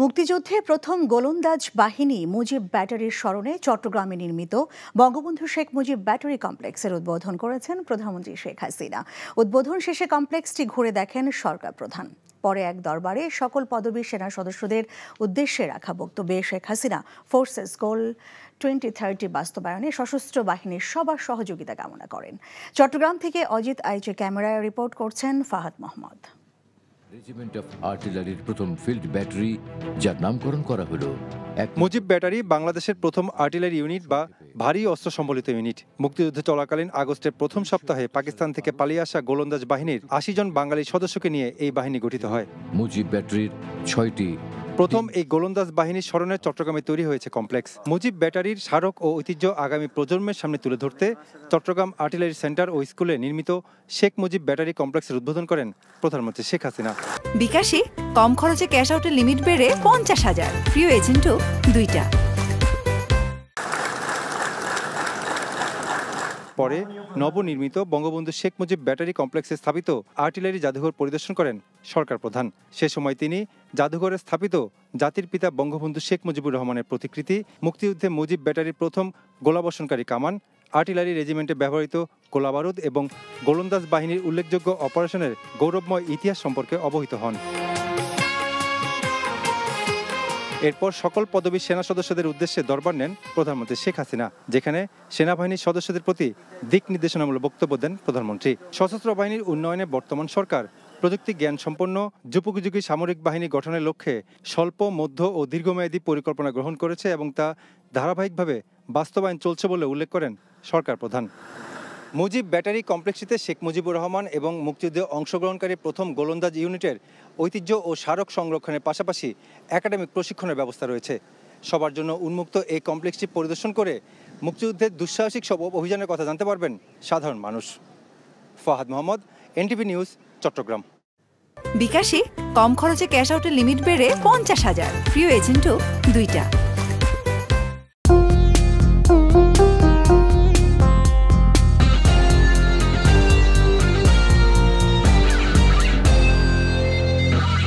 মুক্তিযুদ্ধে প্রথম গোলন্দাজ বাহিনী মুজিব ব্যাটারির স্মরণে চট্টগ্রামে নির্মিত বঙ্গবন্ধু শেখ মুজিব ব্যাটারি কমপ্লেক্সের উদ্বোধন করেছেন প্রধানমন্ত্রী শেখ হাসিনা। উদ্বোধন শেষে কমপ্লেক্সটি ঘুরে দেখেন সরকার প্রধান। পরে এক দরবারে সকল পদবীর সেনা সদস্যদের উদ্দেশ্যে রাখা বক্তব্যে শেখ হাসিনা ফোর্সেস গোল 2030 বাস্তবায়নে সশস্ত্র বাহিনীর সবার সহযোগিতা কামনা করেন। চট্টগ্রাম থেকে অজিত আইচে ক্যামেরায় রিপোর্ট করছেন ফাহাদ মোহাম্মদ। রেজিমেন্ট অফ আর্টিলারির প্রথম ফিল্ড ব্যাটারি, যার নামকরণ করা হলো মুজিব ব্যাটারি বাংলাদেশের প্রথম আর্টিলারি ইউনিট বা ভারী অস্ত্র সম্বলিত ইউনিট। মুক্তিযুদ্ধ চলাকালীন আগস্টের প্রথম সপ্তাহে পাকিস্তান থেকে পালিয়ে আসা গোলন্দাজ বাহিনীর ৮০ জন বাঙালি সদস্যকে নিয়ে এই বাহিনী গঠিত হয়। মুজিব ব্যাটারির ৬টি প্রথম এই গোলন্দাজ বাহিনীর স্মরণে চট্টগ্রামে তৈরি হয়েছে কমপ্লেক্স। মুজিব ব্যাটারির স্মারক ও ঐতিহ্য আগামী প্রজন্মের সামনে তুলে ধরতে চট্টগ্রাম আর্টিলারি সেন্টার ও স্কুলে নির্মিত শেখ মুজিব ব্যাটারি কমপ্লেক্সের উদ্বোধন করেন প্রধানমন্ত্রী শেখ হাসিনা। বিকাশে কম খরচে ক্যাশ আউটের লিমিট বেড়ে ৫০,০০০, প্রিয় এজেন্টও ২টা। পরে নবনির্মিত বঙ্গবন্ধু শেখ মুজিব ব্যাটারি কমপ্লেক্সে স্থাপিত আর্টিলারি জাদুঘর পরিদর্শন করেন সরকার প্রধান। সে সময় তিনি জাদুঘরে স্থাপিত জাতির পিতা বঙ্গবন্ধু শেখ মুজিবুর রহমানের প্রতিকৃতি, মুক্তিযুদ্ধে মুজিব ব্যাটারির প্রথম গোলাবর্ষণকারী কামান, আর্টিলারি রেজিমেন্টে ব্যবহৃত গোলাবারুদ এবং গোলন্দাজ বাহিনীর উল্লেখযোগ্য অপারেশনের গৌরবময় ইতিহাস সম্পর্কে অবহিত হন। এরপর সকল পদবীর সেনা সদস্যদের উদ্দেশ্যে দরবার নেন প্রধানমন্ত্রী শেখ হাসিনা, যেখানে সেনাবাহিনীর সদস্যদের প্রতি দিক নির্দেশনামূলক বক্তব্য দেন প্রধানমন্ত্রী। সশস্ত্র বাহিনীর উন্নয়নে বর্তমান সরকার প্রযুক্তি জ্ঞান সম্পন্ন যুগোপযোগী সামরিক বাহিনী গঠনের লক্ষ্যে স্বল্প, মধ্য ও দীর্ঘমেয়াদী পরিকল্পনা গ্রহণ করেছে এবং তা ধারাবাহিকভাবে বাস্তবায়ন চলছে বলে উল্লেখ করেন সরকার প্রধান। মুজিব ব্যাটারি কমপ্লেক্সটিতে শেখ মুজিবুর রহমান এবং মুক্তিযুদ্ধে অংশগ্রহণকারী প্রথম গোলন্দাজ ইউনিটের ঐতিহ্য ও স্মারক সংরক্ষণের পাশাপাশি একাডেমিক প্রশিক্ষণের ব্যবস্থা রয়েছে। সবার জন্য উন্মুক্ত এই কমপ্লেক্সটি পরিদর্শন করে মুক্তিযুদ্ধের দুঃসাহসিক সব অভিযানের কথা জানতে পারবেন সাধারণ মানুষ। Fahad Mohammad, NTV news, Chattogram. বিকাশে কম খরচে ক্যাশ আউটের লিমিট বেড়ে ৫০,০০০, প্রিয় এজেন্টও ২টা।